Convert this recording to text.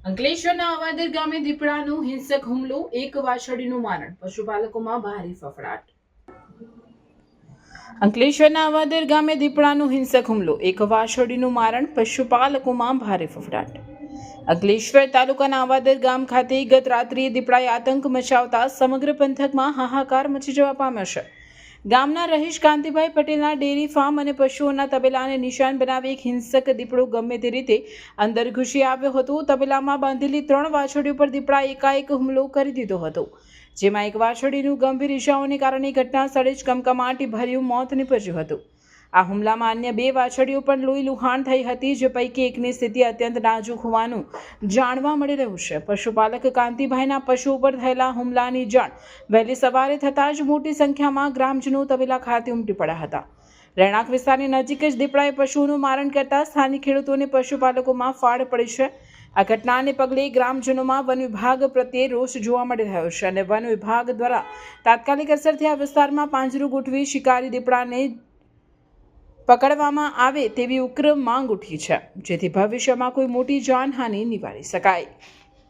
અંકલેશ્વરના અવાદર ગામે દીપડાનો હિંસક હુમલો, એક વાછરડીનું મારણ, પશુપાલકોમાં ભારે ફફડાટ. અંકલેશ્વરના અવાદર ગામે દીપડાનો હિંસક હુમલો, એક વાછરડીનું મારણ, પશુપાલકોમાં ભારે ફફડાટ. અંકલેશ્વર તાલુકાના અવાદર ગામ ખાતે ગત રાત્રિએ દીપડાએ આતંક મચાવતા સમગ્ર પંથકમાં હાહાકાર મચી જવા પામ્યો છે. ગામના રહીશ કાંતિભાઈ પટેલના ડેરી ફાર્મ અને પશુઓના તબેલાને નિશાન બનાવી એક હિંસક દીપડો ગમે તે રીતે અંદર ઘૂસી આવ્યો હતો. તબેલામાં બાંધેલી 3 વાછરડીઓ પર દીપડાએ એકાએક હુમલો કરી દીધો હતો, જેમાં એક વાછરડીનું ગંભીર ઈજાઓને કારણે ઘટના સ્થળે જ કમકમાટી ભર્યું મોત નીપજ્યું હતું. આ હુમલામાં અન્ય 2 વાછરડીઓ પણ લોહી લુહાણ થઈ હતી, જે પૈકી એકની સ્થિતિ અત્યંત નાજુક હોવાનું જાણવા મળી રહ્યું છે. પશુપાલક કાંતિભાઈના પશુઓ પર થયેલા હુમલાની જાણ વહેલી સવારે થતાં જ મોટી સંખ્યામાં ગ્રામજનો તબેલા ખાતે ઉમટી પડ્યા હતા. રહેણાંક વિસ્તારની નજીક જ દીપડાએ પશુઓનું મારણ કરતા સ્થાનિક ખેડૂતોને પશુપાલકોમાં ફાળ પડી છે. આ ઘટનાને પગલે ગ્રામજનોમાં વન વિભાગ પ્રત્યે રોષ જોવા મળી રહ્યો છે અને વન વિભાગ દ્વારા તાત્કાલિક અસરથી આ વિસ્તારમાં પાંજરું ગોઠવી શિકારી દીપડાને પકડવામાં આવે તેવી ઉગ્ર માંગ ઉઠી છે, જેથી ભવિષ્યમાં કોઈ મોટી જાનહાનિ નિવારી શકાય.